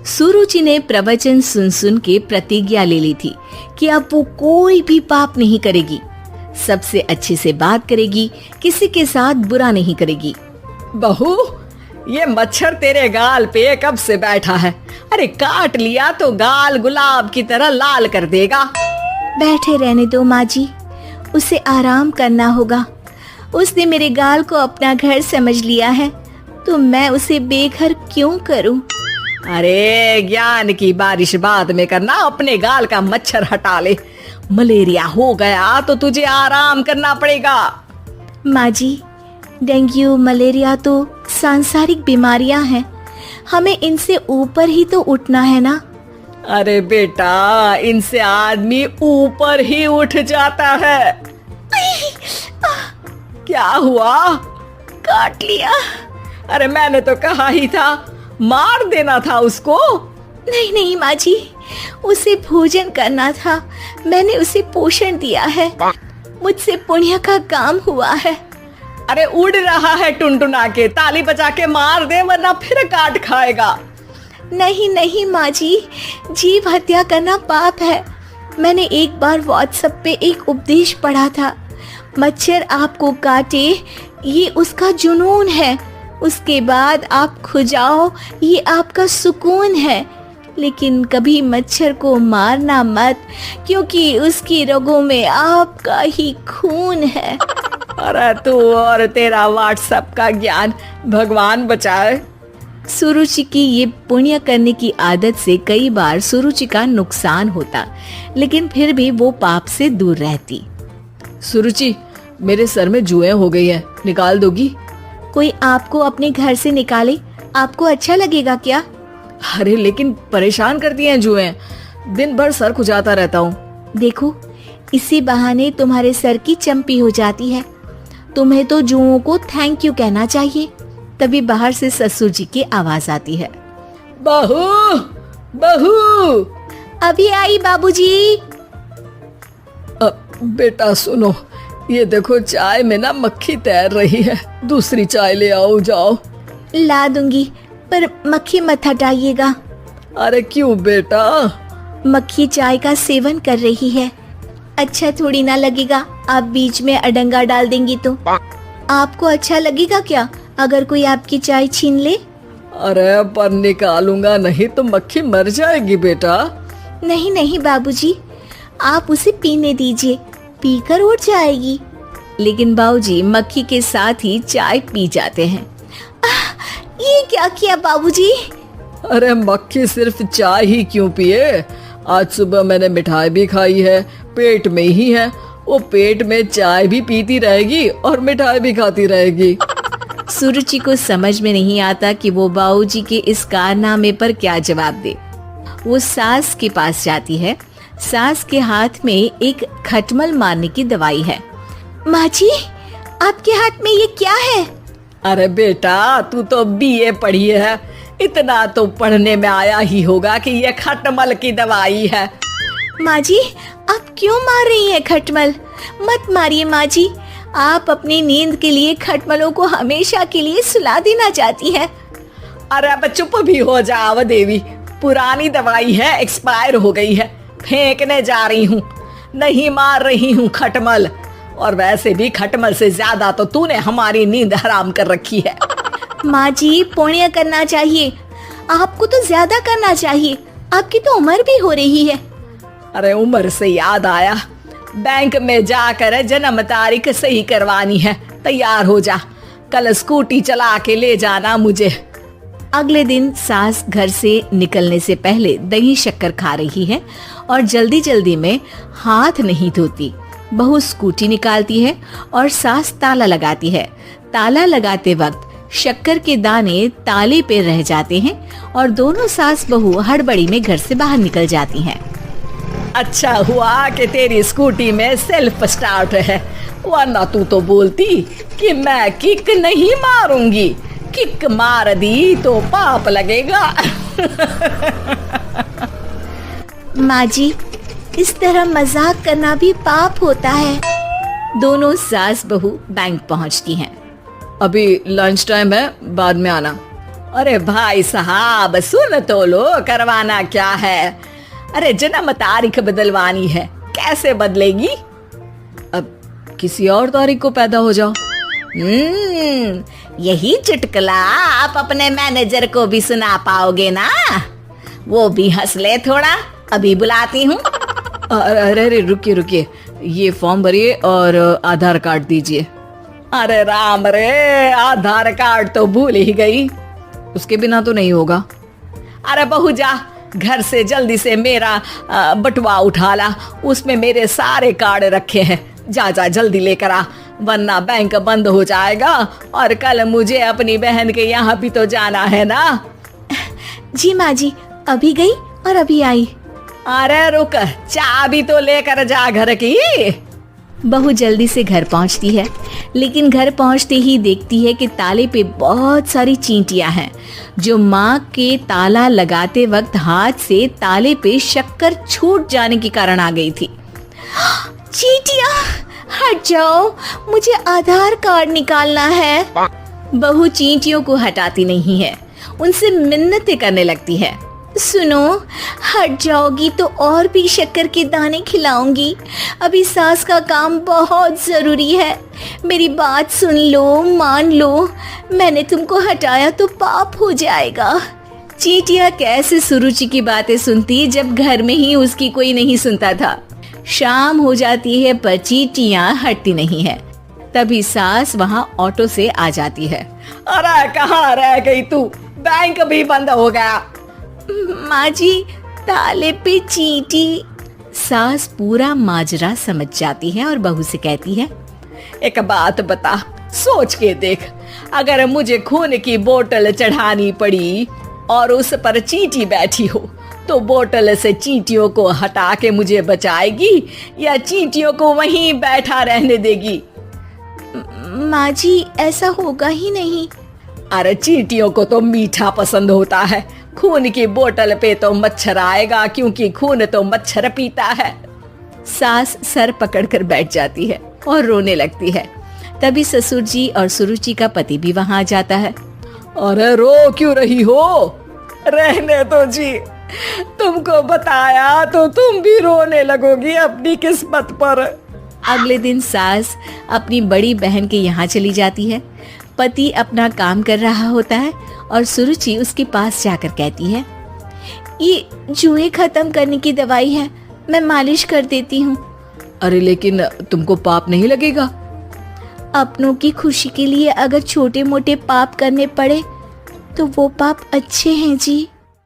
सुरुचि ने प्रवचन सुन सुन के प्रतिज्ञा ले ली थी कि अब वो कोई भी पाप नहीं करेगी, सबसे अच्छे से बात करेगी, किसी के साथ बुरा नहीं करेगी। बहू, ये मच्छर तेरे गाल पे कब से बैठा है? अरे काट लिया तो गाल गुलाब की तरह लाल कर देगा। बैठे रहने दो माँ जी, उसे आराम करना होगा। उसने मेरे गाल को अपना घर समझ लिया है, तो मैं उसे बेघर क्यों करूं? अरे ज्ञान की बारिश बाद में करना, अपने गाल का मच्छर हटा ले। मलेरिया हो गया तो तुझे आराम करना पड़ेगा। माँ जी, डेंगू मलेरिया तो सांसारिक बीमारियां हैं, हमें इनसे ऊपर ही तो उठना है ना। अरे बेटा, इनसे आदमी ऊपर ही उठ जाता है। क्या हुआ? काट लिया। अरे मैंने तो कहा ही था, मार देना था उसको। नहीं नहीं माँ जी, उसे भोजन करना था, मैंने उसे पोषण दिया है, मुझसे पुण्य का काम हुआ है। अरे उड़ रहा है टुनटुना के, ताली बजा के मार दे वरना फिर काट खाएगा। नहीं नहीं माँ जी, जीव हत्या करना पाप है। मैंने एक बार व्हाट्सएप पे एक उपदेश पढ़ा था, मच्छर आपको काटे ये उसका जुनून है, उसके बाद आप खुजाओ ये आपका सुकून है, लेकिन कभी मच्छर को मारना मत, क्योंकि उसकी रगों में आपका ही खून है। अरे तू और तेरा व्हाट्सएप का ज्ञान, भगवान बचाए। सुरुचि की ये पुण्य करने की आदत से कई बार सुरुचि का नुकसान होता, लेकिन फिर भी वो पाप से दूर रहती। सुरुचि, मेरे सर में जुएं हो गई है, निकाल दोगी? कोई आपको अपने घर से निकाले, आपको अच्छा लगेगा क्या? अरे लेकिन परेशान करती हैं जुएं, दिन भर सर खुजाता रहता हूँ। देखो, इसी बहाने तुम्हारे सर की चंपी हो जाती है। तुम्हें तो जुओं को थैंक यू कहना चाहिए। तभी बाहर से ससुर जी की आवाज आती है। बहू, बहू। अभी आई बाबूजी। बेटा सुनो, ये देखो चाय में ना मक्खी तैर रही है, दूसरी चाय ले आओ जाओ। ला दूंगी, पर मक्खी मत हटाइएगा। अरे क्यों बेटा? मक्खी चाय का सेवन कर रही है, अच्छा थोड़ी ना लगेगा आप बीच में अडंगा डाल देंगी तो। आपको अच्छा लगेगा क्या अगर कोई आपकी चाय छीन ले? अरे पर निकालूंगा नहीं तो मक्खी मर जाएगी बेटा। नहीं नहीं बाबूजी, आप उसे पीने दीजिए, पीकर उड़ जाएगी। लेकिन बाबूजी मक्खी के साथ ही चाय पी जाते हैं। ये क्या किया बाबूजी? अरे मक्खी सिर्फ चाय ही क्यों पिए, आज सुबह मैंने मिठाई भी खाई है, पेट में ही है, वो पेट में चाय भी पीती रहेगी और मिठाई भी खाती रहेगी। सुरुचि को समझ में नहीं आता कि वो बाबूजी के इस कारनामे पर क्या जवाब दे। वो सास के पास जाती है। सास के हाथ में एक खटमल मारने की दवाई है। माँ जी, आपके हाथ में ये क्या है? अरे बेटा, तू तो बीए पढ़ी है, इतना तो पढ़ने में आया ही होगा कि ये खटमल की दवाई है। माँ जी, आप क्यों मार रही हैं खटमल? मत मारिए माँ जी, आप अपनी नींद के लिए खटमलों को हमेशा के लिए सुला देना चाहती हैं। अरे अब चुप भी हो जाओ देवी, पुरानी दवाई है, एक्सपायर हो गई है, फेंकने जा रही हूँ, नहीं मार रही हूँ खटमल। और वैसे भी खटमल से ज्यादा तो तूने हमारी नींद हराम कर रखी है। माँ जी, पुण्य करना चाहिए, आपको तो ज्यादा करना चाहिए, आपकी तो उम्र भी हो रही है। अरे उम्र से याद आया, बैंक में जाकर जन्म तारीख सही करवानी है, तैयार हो जा, कल स्कूटी चला के ले जाना मुझे। अगले दिन सास घर से निकलने से पहले दही शक्कर खा रही है और जल्दी जल्दी में हाथ नहीं धोती। बहू स्कूटी निकालती है और सास ताला लगाती है। ताला लगाते वक्त शक्कर के दाने ताले पे रह जाते हैं और दोनों सास बहू हड़बड़ी में घर से बाहर निकल जाती हैं। अच्छा हुआ कि तेरी स्कूटी में सेल्फ स्टार्ट है, वरना तू तो बोलती कि मैं किक नहीं मारूंगी, किक मार दी तो पाप लगेगा। माँ जी, इस तरह मजाक करना भी पाप होता है। दोनों सास बहू बैंक पहुँचती हैं। अभी लंच टाइम है, बाद में आना। अरे भाई साहब सुन तो लो, करवाना क्या है? अरे जन्म तारीख बदलवानी है, कैसे बदलेगी? अब किसी और तारीख को पैदा हो जाओ। यही चुटकुला आप अपने मैनेजर को भी सुना पाओगे ना? वो भी हंस ले थोड़ा, अभी बुलाती हूँ। अरे अरे रुकिए रुकिए, ये फॉर्म भरिए और आधार कार्ड दीजिए। अरे राम रे, आधार कार्ड तो भूल ही गई, उसके बिना तो नहीं होगा। अरे बहू जा घर से जल्दी से मेरा बटुआ उठा ला, उसमें मेरे सारे कार्ड रखे हैं। जा जा जल्दी लेकर आ, वरना बैंक बंद हो जाएगा और कल मुझे अपनी बहन के यहाँ भी तो जाना है ना। जी माँ जी, अभी गई और अभी आई। अरे रुक, चाबी तो लेकर जा घर की। बहू जल्दी से घर पहुंचती है, लेकिन घर पहुंचते ही देखती है कि ताले पे बहुत सारी चींटियां हैं, जो माँ के ताला लगाते वक्त हाथ से ताले पे शक्कर छूट जाने के कारण आ गई थी। चींटियां हट जाओ, मुझे आधार कार्ड निकालना है। बहू चींटियों को हटाती नहीं है, उनसे मिन्नतें करने लगती है। सुनो, हट जाओगी तो और भी शक्कर के दाने खिलाऊंगी। अभी सास का काम बहुत जरूरी है, मेरी बात सुन लो, मान लो। मैंने तुमको हटाया तो पाप हो जाएगा। चींटियां कैसे सुरुचि की बातें सुनती जब घर में ही उसकी कोई नहीं सुनता था। शाम हो जाती है पर चींटियां हटती नहीं है। तभी सास वहाँ ऑटो से आ जाती है। अरे कहाँ रह गई तू? बैंक भी बंद हो गया। माँ जी, ताले पे चींटी। सास पूरा माजरा समझ जाती है और बहू से कहती है, एक बात बता, सोच के देख, अगर मुझे खून की बोतल चढ़ानी पड़ी और उस पर चींटी बैठी हो, तो बोतल से चींटियों को हटा के मुझे बचाएगी या चींटियों को वहीं बैठा रहने देगी? माँ जी, ऐसा होगा ही नहीं। अरे चींटियों को तो मीठा पसंद होता है, खून की बोतल पे तो मच्छर आएगा, क्योंकि खून तो मच्छर पीता है। सास सर पकड़कर बैठ जाती है और रोने लगती है। तभी ससुर जी और सुरुचि का पति भी वहां आ जाता है। अरे रो क्यों रही हो? रहने दो जी, तुमको बताया तो तुम भी रोने लगोगी अपनी किस्मत पर। अगले दिन सास अपनी बड़ी बहन के यहाँ चली जाती है। पति अपना काम कर रहा होता है और सुरुचि उसके पास जाकर कहती है, ये जुए खत्म करने की दवाई है, मैं मालिश कर देती हूँ। अरे लेकिन तुमको पाप नहीं लगेगा? अपनों की खुशी के लिए अगर छोटे मोटे पाप करने पड़े तो वो पाप अच्छे हैं जी।